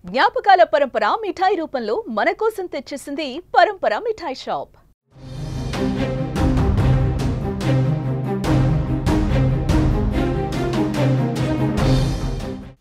జ్ఞాపకాల పరంపర మిఠాయి రూపంలో మన కోసం తెచ్చేసింది పరంపర మిఠాయి షాప్.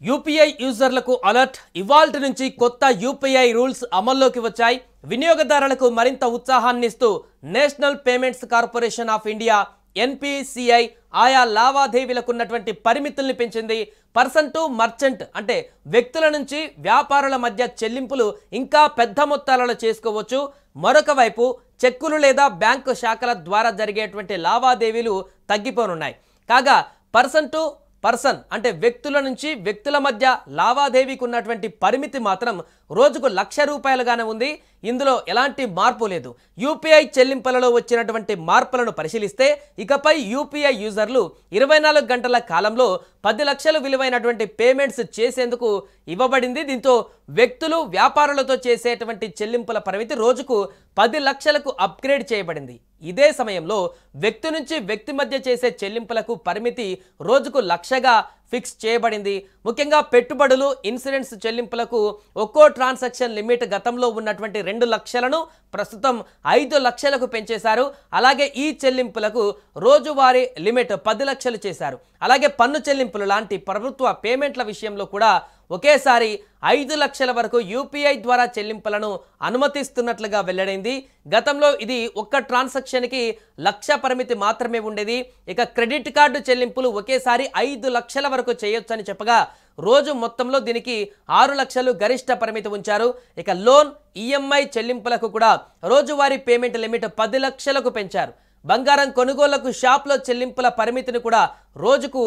యూపీఐ యూజర్లకు అలర్ట్. ఇవాల్టి నుంచి కొత్త యూపీఐ రూల్స్ అమల్లోకి వచ్చాయి. వినియోగదారులకు మరింత ఉత్సాహాన్ని ఇస్తూ national payments corporation of India NPCI ఆయా లావాదేవీలకు ఉన్నటువంటి పరిమితుల్ని పెంచింది. పర్సన్ టు మర్చెంట్ అంటే వ్యక్తుల నుంచి వ్యాపారుల మధ్య చెల్లింపులు ఇంకా పెద్ద మొత్తాలలో చేసుకోవచ్చు. మరొక వైపు చెక్కులు లేదా బ్యాంకు శాఖల ద్వారా జరిగేటువంటి లావాదేవీలు తగ్గిపోనున్నాయి. కాగా పర్సన్ టు పర్సన్ అంటే వ్యక్తుల నుంచి వ్యక్తుల మధ్య లావాదేవీకి ఉన్నటువంటి పరిమితి మాత్రం రోజుకు ₹1,00,000గానే ఉంది. ఇందులో ఎలాంటి మార్పు లేదు. యూపీఐ చెల్లింపులలో వచ్చినటువంటి మార్పులను పరిశీలిస్తే ఇకపై యూపీఐ యూజర్లు 24 గంటల కాలంలో 10 లక్షలు విలువైనటువంటి పేమెంట్స్ చేసేందుకు ఇవ్వబడింది. దీంతో వ్యక్తులు వ్యాపారులతో చేసేటువంటి చెల్లింపుల పరిమితి రోజుకు 10 లక్షలకు అప్గ్రేడ్ చేయబడింది. ఇదే సమయంలో వ్యక్తి నుంచి వ్యక్తి మధ్య చేసే చెల్లింపులకు పరిమితి రోజుకు 1,00,000గా ఫిక్స్ చేయబడింది. ముఖ్యంగా పెట్టుబడులు, ఇన్సూరెన్స్ చెల్లింపులకు ఒక్కో ట్రాన్సాక్షన్ లిమిట్ గతంలో ఉన్నటువంటి 2 లక్షలను ప్రస్తుతం 5 లక్షలకు పెంచేశారు. అలాగే ఈ చెల్లింపులకు రోజువారీ లిమిట్ 10 లక్షలు చేశారు. అలాగే పన్ను చెల్లింపులు లాంటి ప్రభుత్వ పేమెంట్ల విషయంలో కూడా ఒకేసారి 5 లక్షల వరకు యూపీఐ ద్వారా చెల్లింపులను అనుమతిస్తున్నట్లుగా వెల్లడైంది. గతంలో ఇది ఒక్క ట్రాన్సాక్షన్కి 1,00,000 పరిమితి మాత్రమే ఉండేది. ఇక క్రెడిట్ కార్డు చెల్లింపులు ఒకేసారి 5 లక్షల వరకు చేయొచ్చని చెప్పగా రోజు మొత్తంలో దీనికి 6 లక్షలు గరిష్ట పరిమితి ఉంచారు. ఇక లోన్, ఈఎంఐ చెల్లింపులకు కూడా రోజువారీ పేమెంట్ లిమిట్ 10 లక్షలకు పెంచారు. బంగారం కొనుగోళ్లకు షాప్లో చెల్లింపుల పరిమితిని కూడా రోజుకు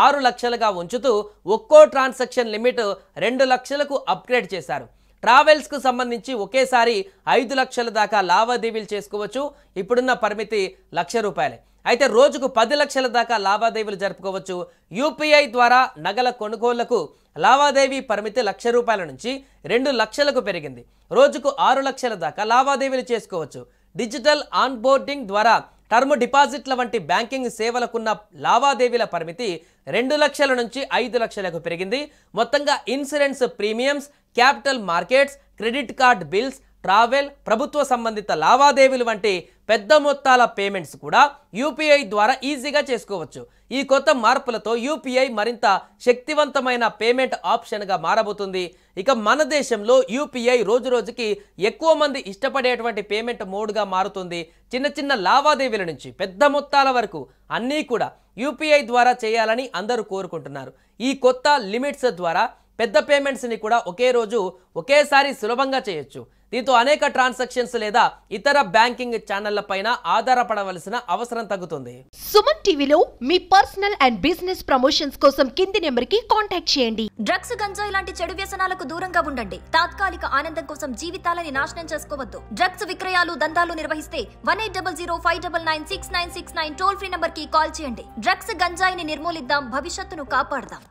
6 లక్షలుగా ఉంచుతూ ఒక్కో ట్రాన్సాక్షన్ లిమిట్ 2 లక్షలకు అప్గ్రేడ్ చేశారు. ట్రావెల్స్కు సంబంధించి ఒకేసారి 5 లక్షల దాకా లావాదేవీలు చేసుకోవచ్చు. ఇప్పుడున్న పరిమితి ₹1,00,000. అయితే రోజుకు 10 లక్షల దాకా లావాదేవీలు జరుపుకోవచ్చు. యూపీఐ ద్వారా నగల కొనుగోళ్లకు లావాదేవీ పరిమితి ₹1,00,000 నుంచి 2 లక్షలకు పెరిగింది. రోజుకు 6 లక్షల దాకా లావాదేవీలు చేసుకోవచ్చు. డిజిటల్ ఆన్బోర్డింగ్ ద్వారా టర్మ్ డిపాజిట్ల వంటి బ్యాంకింగ్ సేవలకున్న లావాదేవీల పరిమితి 2 లక్షల నుంచి 5 లక్షలకు పెరిగింది. మొత్తంగా insurance premiums, capital markets, credit card bills, travel, ప్రభుత్వ సంబంధిత లావాదేవీలు వంటి పెద్ద మొత్తాల పేమెంట్స్ కూడా యూపీఐ ద్వారా ఈజీగా చేసుకోవచ్చు. ఈ కొత్త మార్పులతో యూపీఐ మరింత శక్తివంతమైన పేమెంట్ ఆప్షన్గా మారబోతుంది. ఇక మన దేశంలో యూపీఐ రోజురోజుకి ఎక్కువ మంది ఇష్టపడేటువంటి పేమెంట్ మోడ్గా మారుతుంది. చిన్న చిన్న లావాదేవీల నుంచి పెద్ద మొత్తాల వరకు అన్నీ కూడా యూపీఐ ద్వారా చేయాలని అందరూ కోరుకుంటున్నారు. ఈ కొత్త లిమిట్స్ ద్వారా పెద్ద పేమెంట్స్ని కూడా ఒకే రోజు ఒకేసారి సులభంగా చేయొచ్చు. దీంతో అనేక ట్రాన్సాక్షన్స్ లేదా ఇతర బ్యాంకింగ్ ఛానళ్ల పైన ఆధారపడవలసిన అవసరం తగ్గుతుంది. సుమన్ టీవీలో మీ పర్సనల్ అండ్ బిజినెస్ ప్రమోషన్స్ కోసం కింది నెంబర్కి కాంటాక్ట్ చేయండి. డ్రగ్స్, గంజాయి లాంటి చెడు వ్యసనాలకు దూరంగా ఉండండి. తాత్కాలిక ఆనందం కోసం జీవితాలని నాశనం చేసుకోవద్దు. డ్రగ్స్ విక్రయాలు, దందాలు నిర్వహిస్తే 1800-599-6969 టోల్ ఫ్రీ నంబర్ కి కాల్ చేయండి. డ్రగ్స్, గంజాయిని నిర్మూలిద్దాం, భవిష్యత్తును కాపాడదాం.